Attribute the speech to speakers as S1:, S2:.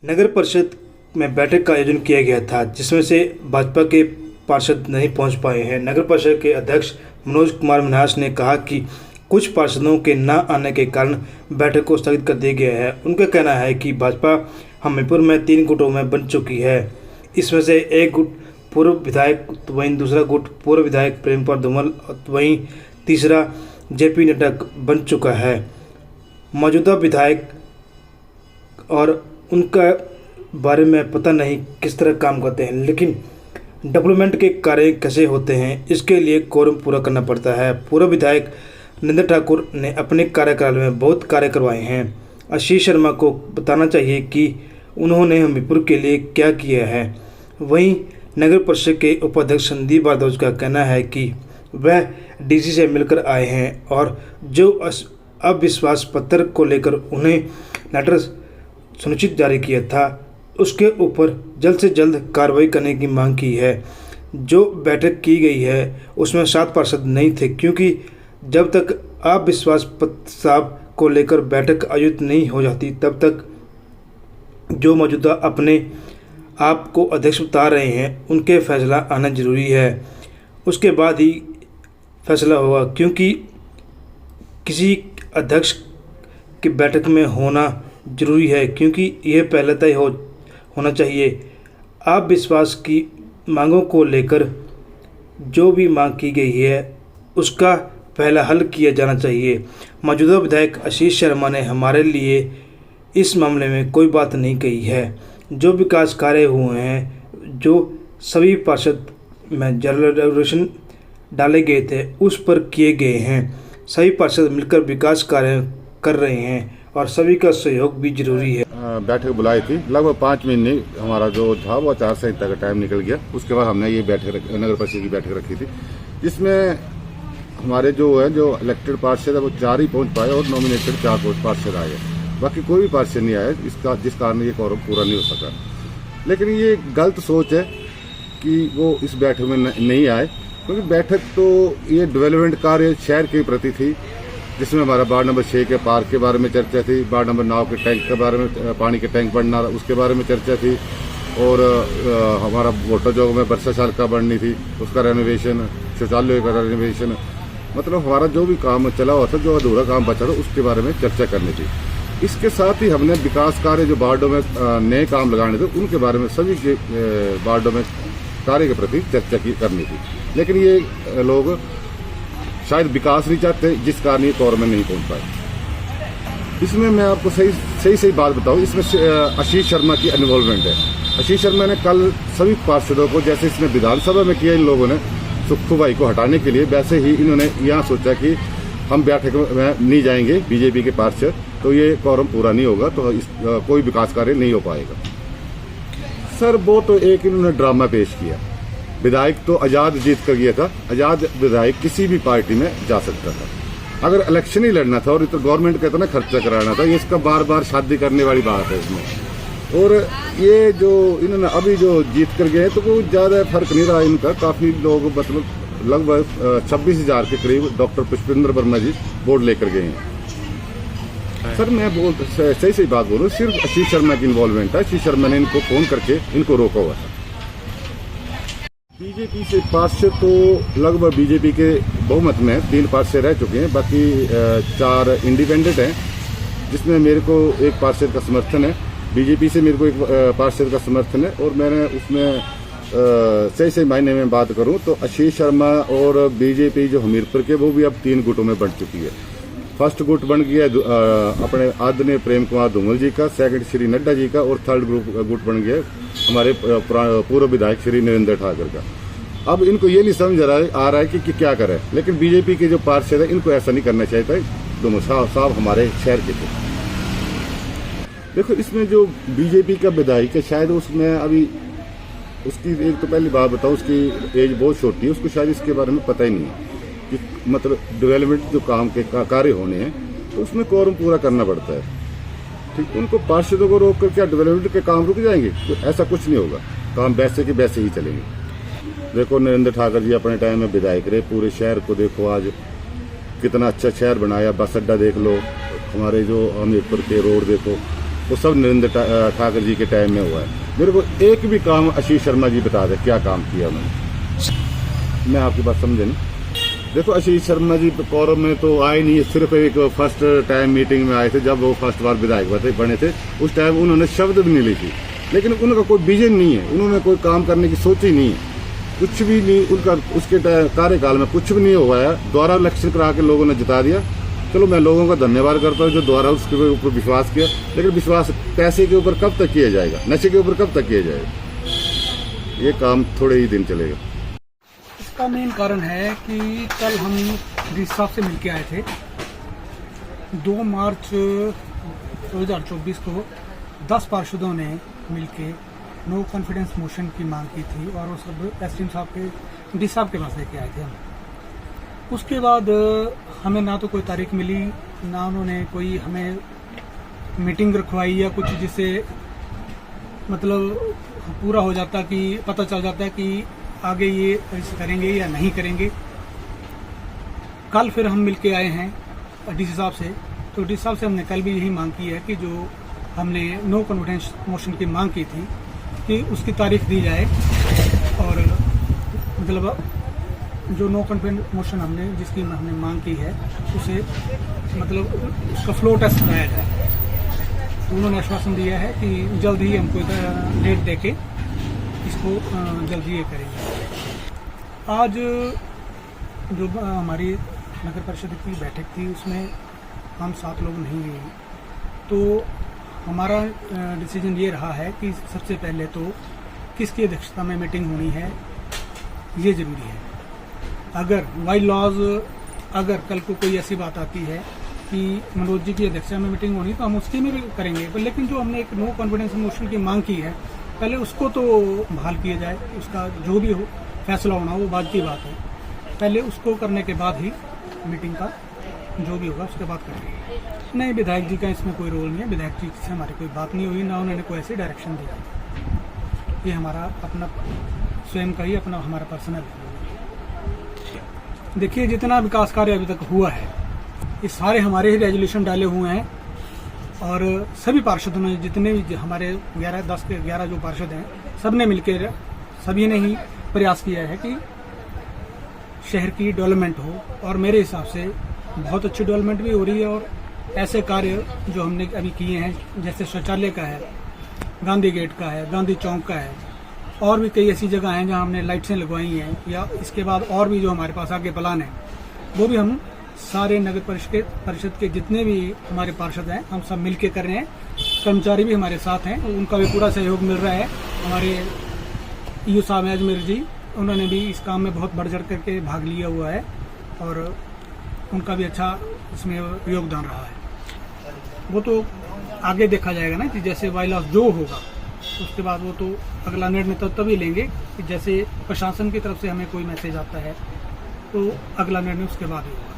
S1: नगर परिषद में बैठक का आयोजन किया गया था, जिसमें से भाजपा के पार्षद नहीं पहुंच पाए हैं। नगर परिषद के अध्यक्ष मनोज कुमार मिन्हास ने कहा कि कुछ पार्षदों के न आने के कारण बैठक को स्थगित कर दिया गया है। उनका कहना है कि भाजपा हमीरपुर में 3 गुटों में बन चुकी है। इसमें से एक गुट पूर्व विधायक, वहीं दूसरा गुट पूर्व विधायक प्रेम कुमार धूमल, वहीं तीसरा जेपी नड्डा बन चुका है। मौजूदा विधायक और उनका बारे में पता नहीं किस तरह काम करते हैं, लेकिन डेवलपमेंट के कार्य कैसे होते हैं, इसके लिए कोरम पूरा करना पड़ता है। पूर्व विधायक नरेंद्र ठाकुर ने अपने कार्यकाल में बहुत कार्य करवाए हैं। आशीष शर्मा को बताना चाहिए कि उन्होंने हमीरपुर के लिए क्या किया है। वहीं नगर परिषद के उपाध्यक्ष संदीप भारद्वाज का कहना है कि वह डीसी से मिलकर आए हैं और जो अविश्वास पत्र को लेकर उन्हें लेटर सुनिश्चित जारी किया था, उसके ऊपर जल्द से जल्द कार्रवाई करने की मांग की है। जो बैठक की गई है उसमें 7 पार्षद नहीं थे, क्योंकि जब तक अविश्वास प्रस्ताव को लेकर बैठक आयोजित नहीं हो जाती तब तक जो मौजूदा अपने आप को अध्यक्ष बता रहे हैं उनके फैसला आना जरूरी है। उसके बाद ही फैसला होगा, क्योंकि किसी अध्यक्ष की बैठक में होना जरूरी है, क्योंकि यह पहले तय होना चाहिए। अविश्वास की मांगों को लेकर जो भी मांग की गई है उसका पहला हल किया जाना चाहिए। मौजूदा विधायक आशीष शर्मा ने हमारे लिए इस मामले में कोई बात नहीं कही है। जो विकास कार्य हुए हैं, जो सभी पार्षद में जनरल रेजोल्यूशन डाले गए थे, उस पर किए गए हैं। सभी पार्षद मिलकर विकास कार्य कर रहे हैं और सभी का सहयोग भी जरूरी है।
S2: बैठक बुलाई थी, लगभग 5 महीने हमारा जो था वो आचार संहिता का टाइम निकल गया। उसके बाद हमने ये बैठक नगर परिषद की बैठक रखी थी, जिसमें हमारे जो इलेक्टेड पार्षद है वो 4 ही पहुंच पाए और नॉमिनेटेड 4 पार्षद आए। बाकी कोई भी पार्षद नहीं आया, जिस कारण ये कोरम पूरा नहीं हो सका। लेकिन ये गलत सोच है कि वो इस बैठक में नहीं आए, क्योंकि बैठक तो ये डेवलपमेंट कार्य शहर के प्रति थी, जिसमें हमारा वार्ड नंबर 6 के पार्क के बारे में चर्चा थी, वार्ड नंबर 9 के टैंक के बारे में, पानी के टैंक बढ़ना उसके बारे में चर्चा थी, और हमारा वोटर जो में वर्षाशाल का बढ़नी थी उसका रेनोवेशन, शौचालय का रेनोवेशन, मतलब हमारा जो भी काम चला हुआ था, जो अधूरा काम बचा था उसके बारे में चर्चा करनी थी। इसके साथ ही हमने विकास कार्य जो वार्डों में नए काम लगाने थे उनके बारे में सभी के वार्डों में कार्य के प्रति चर्चा करनी थी। लेकिन ये लोग शायद विकास नहीं चाहते, जिस कारण ये कोरम में नहीं पहुंच पाए। इसमें मैं आपको सही बात बताऊं, इसमें आशीष शर्मा की इन्वॉल्वमेंट है। आशीष शर्मा ने कल सभी पार्षदों को, जैसे इसने विधानसभा में किया इन लोगों ने सुक्खू भाई को हटाने के लिए, वैसे ही इन्होंने यहाँ सोचा कि हम बैठक में नहीं जाएंगे बीजेपी के पार्षद, तो ये कोरम पूरा नहीं होगा, तो कोई विकास कार्य नहीं हो पाएगा। सर वो तो एक इन्होंने ड्रामा पेश किया। विधायक तो आजाद जीत कर गया था, आजाद विधायक किसी भी पार्टी में जा सकता था। अगर इलेक्शन ही लड़ना था और तो गवर्नमेंट का इतना खर्चा कराना था, ये इसका बार बार शादी करने वाली बात है इसमें। और ये जो इन्होंने अभी जो जीत कर गए तो कोई ज़्यादा फर्क नहीं रहा इनका। काफ़ी लोग मतलब लगभग 26,000 के करीब डॉक्टर पुष्पेंद्र वर्मा जी वोट लेकर गए हैं। सर मैं सही बात बोल रहा हूँ, सिर्फ आशीष शर्मा की इन्वॉल्वमेंट है। आशीष शर्मा ने इनको फोन करके इनको रोका हुआ था। बीजेपी से पार्षद तो लगभग बीजेपी के बहुमत में 3 पार्षद रह चुके हैं, बाकी 4 इंडिपेंडेंट हैं, जिसमें मेरे को एक पार्षद का समर्थन है। बीजेपी से मेरे को एक पार्षद का समर्थन है, और मैंने उसमें सही मायने में बात करूं तो आशीष शर्मा और बीजेपी जो हमीरपुर के, वो भी अब 3 गुटों में बढ़ चुकी है। फर्स्ट गुट बन गया अपने आदरणीय प्रेम कुमार धूमल जी का, सेकंड श्री नड्डा जी का, और थर्ड गुट बन गया हमारे पूर्व विधायक श्री नरेंद्र ठाकुर का। अब इनको ये नहीं समझ आ रहा है कि क्या करें, लेकिन बीजेपी के जो पार्षद है इनको ऐसा नहीं करना चाहिए था। दोनों साहब हमारे शहर के थे। देखो इसमें जो बीजेपी का विधायक है, शायद उसमें अभी उसकी एक तो पहली बात बताऊं, उसकी एज बहुत छोटी है, उसको शायद इसके बारे में पता ही नहीं है कि मतलब डेवलपमेंट जो काम के कार्य होने हैं तो उसमें कोरम पूरा करना पड़ता है। ठीक, उनको पार्षदों को रोक कर क्या डेवलपमेंट के काम रुक जाएंगे? तो ऐसा कुछ नहीं होगा, काम वैसे के वैसे ही चलेंगे। देखो नरेंद्र ठाकुर जी अपने टाइम में विधायक रहे, पूरे शहर को देखो आज कितना अच्छा शहर बनाया। बस अड्डा देख लो, हमारे जो हमीरपुर के रोड देखो, वो सब नरेंद्र ठाकुर जी के टाइम में हुआ है। मेरे को एक भी काम आशीष शर्मा जी बता दे क्या काम किया उन्होंने। मैं आपकी बात समझे नहीं। देखो आशीष शर्मा जी कौरव में तो आए नहीं, सिर्फ एक फर्स्ट टाइम मीटिंग में आए थे जब वो फर्स्ट बार विधायक बने थे। उस टाइम उन्होंने शब्द भी नहीं लिखी, लेकिन उनका कोई विजन नहीं है, उन्होंने कोई काम करने की सोच ही नहीं है, कुछ भी नहीं उनका। उसके कार्यकाल में कुछ भी नहीं हुआ है। दोबारा इलेक्शन करा के लोगों ने जिता दिया। चलो मैं लोगों का धन्यवाद करता हूँ जो दोबारा उसके ऊपर विश्वास किया, लेकिन विश्वास पैसे के ऊपर कब तक किया जाएगा, नशे के ऊपर कब तक किया जाएगा। ये काम थोड़े ही दिन चलेगा।
S3: इसका मेन कारण है कि कल हम डीसी साहब से मिलके आए थे। 2 मार्च 2024 को 10 पार्षदों ने मिलके नो कॉन्फिडेंस मोशन की मांग की थी और वो सब एसडीएम साहब के डीसी साहब के पास लेके आए थे हम। उसके बाद हमें ना तो कोई तारीख मिली, ना उन्होंने कोई हमें मीटिंग रखवाई या कुछ जिससे मतलब पूरा हो जाता कि पता चल जाता है कि आगे ये करेंगे या नहीं करेंगे। कल फिर हम मिलके आए हैं डीसी साहब से, तो डीसी साहब से हमने कल भी यही मांग की है कि जो हमने नो कॉन्फिडेंस मोशन की मांग की थी कि उसकी तारीख दी जाए और मतलब जो नो कॉन्फिडेंस मोशन जिसकी हमने मांग की है उसे मतलब उसका फ्लोर टेस्ट कराया जाए। तो उन्होंने आश्वासन दिया है कि जल्द ही हमको डेट देके इसको जल्द ही ये करेंगे। आज जो हमारी नगर परिषद की बैठक थी उसमें हम 7 लोग नहीं गए, तो हमारा डिसीजन ये रहा है कि सबसे पहले तो किसकी अध्यक्षता में मीटिंग होनी है ये ज़रूरी है। अगर वाई लॉज अगर कल को कोई ऐसी बात आती है कि मनोज जी की अध्यक्षता में मीटिंग होनी तो हम उसकी में भी करेंगे, पर लेकिन जो हमने एक नो कॉन्फिडेंस मोशन की मांग की है पहले उसको तो बहाल किया जाए। उसका जो भी हो फैसला होना वो बाद की बात है, पहले उसको करने के बाद ही मीटिंग का जो भी होगा उसके बाद करेंगे। नहीं, विधायक जी का इसमें कोई रोल नहीं है। विधायक जी से हमारी कोई बात नहीं हुई, ना उन्होंने कोई ऐसी डायरेक्शन दिया। ये हमारा अपना स्वयं का ही अपना हमारा पर्सनल है। देखिए जितना विकास कार्य अभी तक हुआ है ये सारे हमारे ही रेजोल्यूशन डाले हुए हैं और सभी पार्षदों ने जितने भी हमारे 10 के 11 जो पार्षद हैं सब ने मिलकर सभी ने ही प्रयास किया है कि शहर की डेवलपमेंट हो और मेरे हिसाब से बहुत अच्छी डेवलपमेंट भी हो रही है। और ऐसे कार्य जो हमने अभी किए हैं जैसे शौचालय का है, गांधी गेट का है, गांधी चौक का है, और भी कई ऐसी जगह हैं जहां हमने लाइट्सें लगवाई हैं, या इसके बाद और भी जो हमारे पास आगे प्लान है वो भी हम सारे नगर परिषद के जितने भी हमारे पार्षद हैं हम सब मिलके कर रहे हैं। कर्मचारी भी हमारे साथ हैं, उनका भी पूरा सहयोग मिल रहा है। हमारे ईओ साहब अजमेर जी उन्होंने भी इस काम में बहुत बढ़ चढ़ करके भाग लिया हुआ है और उनका भी अच्छा इसमें योगदान रहा है। वो तो आगे देखा जाएगा ना कि जैसे वाइलॉस जो होगा उसके बाद वो तो अगला निर्णय तो तभी लेंगे कि जैसे प्रशासन की तरफ से हमें कोई मैसेज आता है तो अगला निर्णय उसके बाद ही होगा।